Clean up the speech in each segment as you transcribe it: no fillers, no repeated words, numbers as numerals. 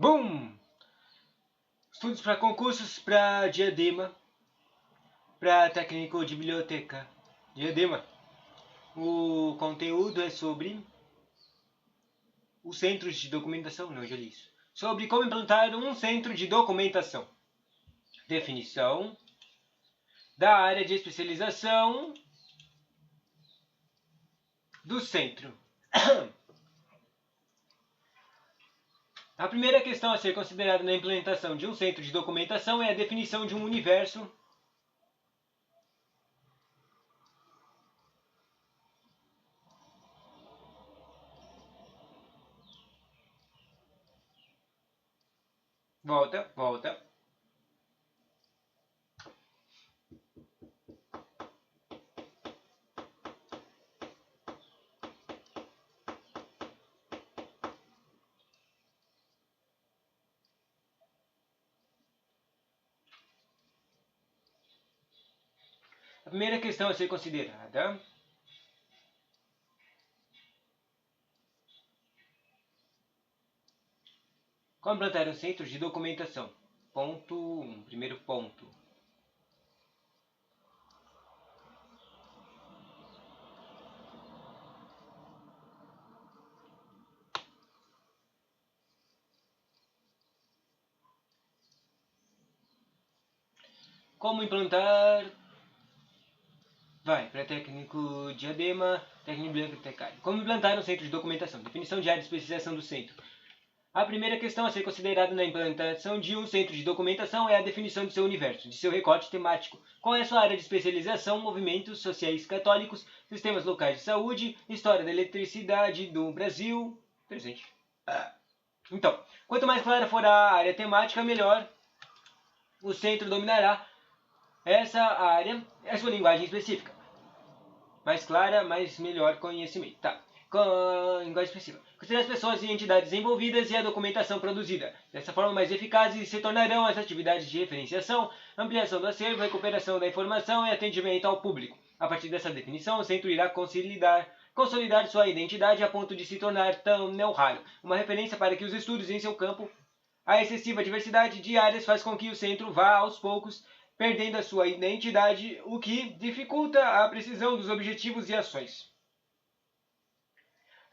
Bum! Estudos para concursos para Diadema, para técnico de biblioteca. Diadema. O conteúdo é sobre os centros de documentação. Não, já li isso. Sobre como implantar um centro de documentação. Definição da área de especialização do centro. A primeira questão a ser considerada na implementação de um centro de documentação é a definição de um universo Volta. A primeira questão a ser considerada como implantar um centro de documentação. Ponto 1, primeiro ponto. Como implantar... para técnico Diadema, técnico bibliotecário. Como implantar um centro de documentação. Definição de área de especialização do centro. A primeira questão a ser considerada na implantação de um centro de documentação é a definição de seu universo, de seu recorte temático. Qual é a sua área de especialização? Movimentos sociais católicos, sistemas locais de saúde, história da eletricidade do Brasil. Presente. Então, quanto mais clara for a área temática, melhor o centro dominará essa área, a sua linguagem específica. Mais clara, mais melhor conhecimento. Com linguagem específica. Considerar as pessoas e entidades envolvidas e a documentação produzida. Dessa forma, mais eficazes se tornarão as atividades de referenciação, ampliação do acervo, recuperação da informação e atendimento ao público. A partir dessa definição, o centro irá consolidar sua identidade a ponto de se tornar tão não raro, uma referência para que os estudos em seu campo. A excessiva diversidade de áreas faz com que o centro vá, aos poucos, perdendo a sua identidade, o que dificulta a precisão dos objetivos e ações.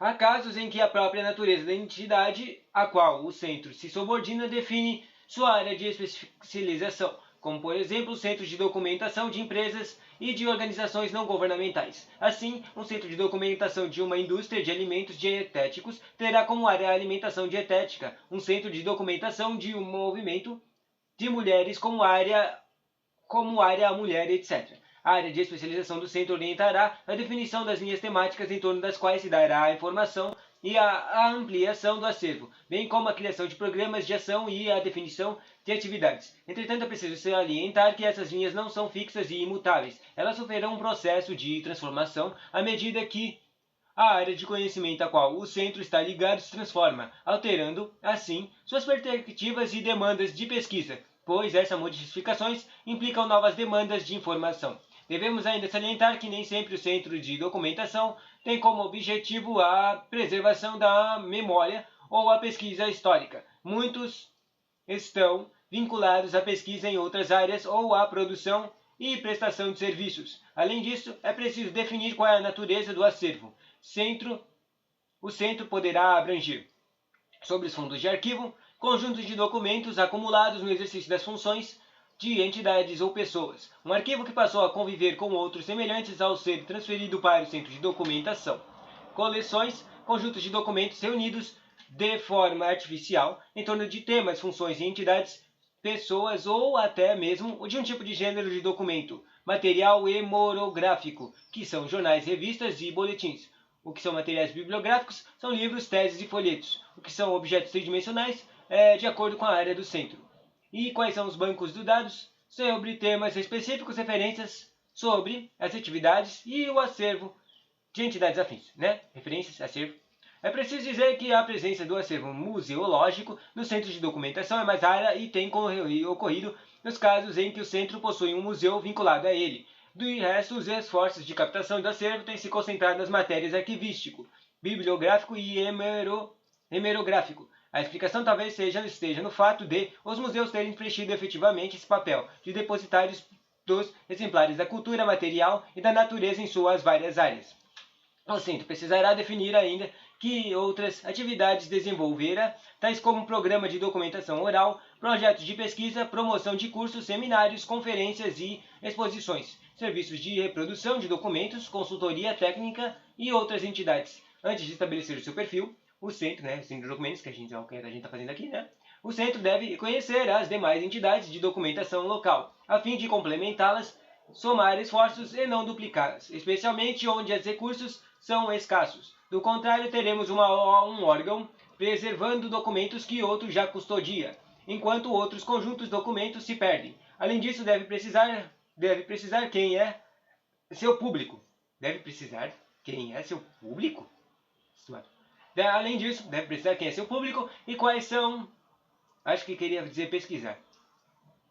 Há casos em que a própria natureza da entidade a qual o centro se subordina define sua área de especialização, como por exemplo os centros de documentação de empresas e de organizações não governamentais. Assim, um centro de documentação de uma indústria de alimentos dietéticos terá como área a alimentação dietética, um centro de documentação de um movimento de mulheres como área a mulher, etc. A área de especialização do centro orientará a definição das linhas temáticas em torno das quais se dará a informação e a ampliação do acervo, bem como a criação de programas de ação e a definição de atividades. Entretanto, é preciso salientar que essas linhas não são fixas e imutáveis. Elas sofrerão um processo de transformação à medida que a área de conhecimento a qual o centro está ligado se transforma, alterando, assim, suas perspectivas e demandas de pesquisa, pois essas modificações implicam novas demandas de informação. Devemos ainda salientar que nem sempre o centro de documentação tem como objetivo a preservação da memória ou a pesquisa histórica. Muitos estão vinculados à pesquisa em outras áreas ou à produção e prestação de serviços. Além disso, é preciso definir qual é a natureza do acervo. O centro poderá abranger, sobre os fundos de arquivo, conjuntos de documentos acumulados no exercício das funções de entidades ou pessoas. Um arquivo que passou a conviver com outros semelhantes ao ser transferido para o centro de documentação. Coleções, conjuntos de documentos reunidos de forma artificial em torno de temas, funções e entidades, pessoas ou até mesmo de um tipo de gênero de documento. Material hemorográfico, que são jornais, revistas e boletins. O que são materiais bibliográficos são livros, teses e folhetos. O que são objetos tridimensionais de acordo com a área do centro. E quais são os bancos de dados? Sobre temas específicos, referências sobre as atividades e o acervo de entidades afins, Referências, acervo. É preciso dizer que a presença do acervo museológico no centro de documentação é mais rara e tem ocorrido nos casos em que o centro possui um museu vinculado a ele. Do resto, os esforços de captação do acervo têm se concentrado nas matérias arquivístico, bibliográfico e hemerográfico. A explicação talvez esteja no fato de os museus terem preenchido efetivamente esse papel de depositários dos exemplares da cultura material e da natureza em suas várias áreas. O centro precisará definir ainda que outras atividades desenvolverá, tais como programa de documentação oral, projetos de pesquisa, promoção de cursos, seminários, conferências e exposições, serviços de reprodução de documentos, consultoria técnica e outras entidades. Antes de estabelecer o seu perfil, o centro, o centro de documentos, que a gente está fazendo aqui, o centro deve conhecer as demais entidades de documentação local, a fim de complementá-las, somar esforços e não duplicá-las, especialmente onde os recursos são escassos. Do contrário, teremos um órgão preservando documentos que outro já custodia, enquanto outros conjuntos de documentos se perdem. Além disso, deve precisar quem é seu público. Deve precisar quem é seu público? Além disso, deve precisar quem é seu público e quais são... Acho que queria dizer pesquisar.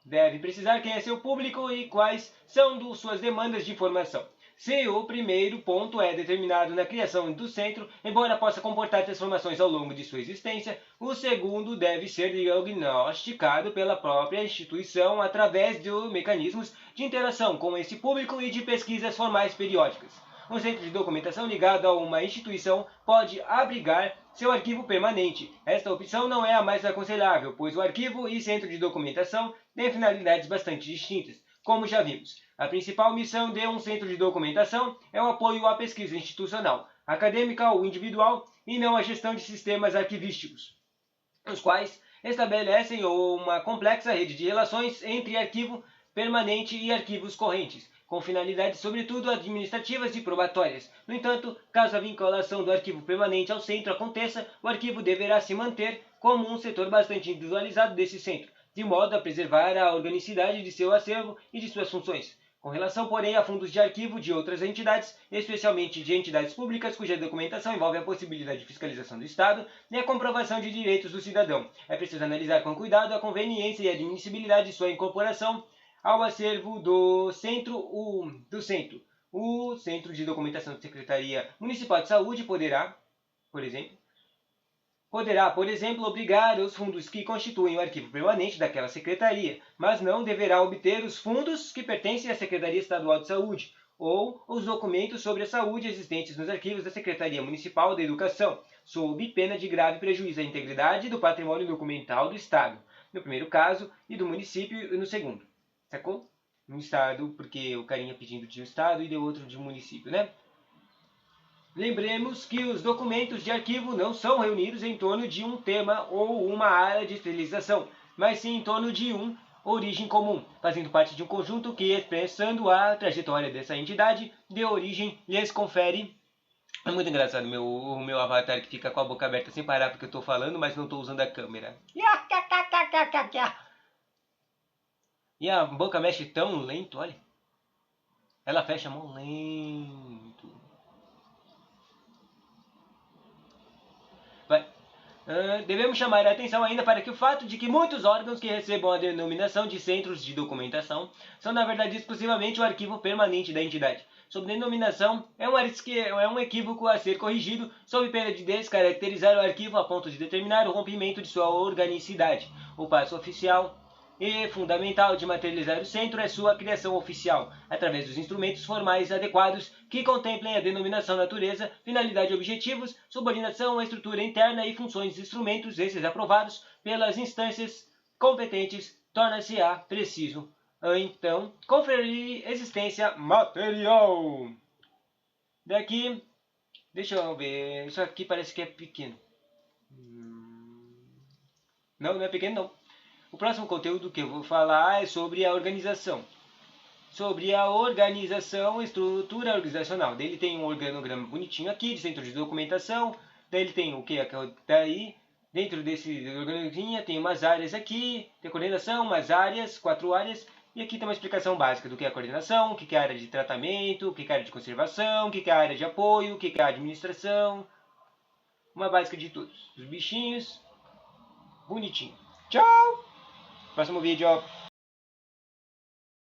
Deve precisar quem é seu público e quais são suas demandas de informação. Se o primeiro ponto é determinado na criação do centro, embora possa comportar transformações ao longo de sua existência, o segundo deve ser diagnosticado pela própria instituição através de mecanismos de interação com esse público e de pesquisas formais periódicas. Um centro de documentação ligado a uma instituição pode abrigar seu arquivo permanente. Esta opção não é a mais aconselhável, pois o arquivo e centro de documentação têm finalidades bastante distintas. Como já vimos, a principal missão de um centro de documentação é o apoio à pesquisa institucional, acadêmica ou individual, e não a gestão de sistemas arquivísticos, os quais estabelecem uma complexa rede de relações entre arquivo permanente e arquivos correntes, com finalidades sobretudo administrativas e probatórias. No entanto, caso a vinculação do arquivo permanente ao centro aconteça, o arquivo deverá se manter como um setor bastante individualizado desse centro, de modo a preservar a organicidade de seu acervo e de suas funções. Com relação, porém, a fundos de arquivo de outras entidades, especialmente de entidades públicas cuja documentação envolve a possibilidade de fiscalização do Estado e a comprovação de direitos do cidadão, é preciso analisar com cuidado a conveniência e admissibilidade de sua incorporação ao acervo do centro. O Centro de Documentação da Secretaria Municipal de Saúde poderá, por exemplo, obrigar os fundos que constituem o arquivo permanente daquela secretaria, mas não deverá obter os fundos que pertencem à Secretaria Estadual de Saúde ou os documentos sobre a saúde existentes nos arquivos da Secretaria Municipal da Educação, sob pena de grave prejuízo à integridade do patrimônio documental do Estado, no primeiro caso, e do município no segundo. Sacou? No Estado, porque o carinha pedindo de um Estado e deu outro de município, Lembremos que os documentos de arquivo não são reunidos em torno de um tema ou uma área de especialização, mas sim em torno de uma origem comum, fazendo parte de um conjunto que, expressando a trajetória dessa entidade de origem, lhes confere... É muito engraçado o meu avatar que fica com a boca aberta sem parar porque eu estou falando, mas não estou usando a câmera. E a boca mexe tão lento, olha. Ela fecha a mão lento. Devemos chamar a atenção ainda para que o fato de que muitos órgãos que recebam a denominação de centros de documentação são na verdade exclusivamente o arquivo permanente da entidade. Sob denominação é um equívoco a ser corrigido sob pena de descaracterizar o arquivo a ponto de determinar o rompimento de sua organicidade. O passo oficial e fundamental de materializar o centro é sua criação oficial, através dos instrumentos formais adequados que contemplem a denominação, natureza, finalidade, objetivos, subordinação, estrutura interna e funções. Instrumentos esses aprovados pelas instâncias competentes, torna-se-á preciso, então, conferir existência material. Daqui, deixa eu ver, isso aqui parece que é pequeno. Não é pequeno não. O próximo conteúdo que eu vou falar é sobre a organização. Sobre a organização, estrutura organizacional. Daí ele tem um organograma bonitinho aqui, de centro de documentação. Daí ele tem o que? Daí, dentro desse organograma tem umas áreas aqui, tem coordenação, umas áreas, 4 áreas. E aqui tem uma explicação básica do que é a coordenação, o que é a área de tratamento, o que é a área de conservação, o que é a área de apoio, o que é a administração. Uma básica de todos. Os bichinhos. Bonitinho. Tchau! Próximo vídeo.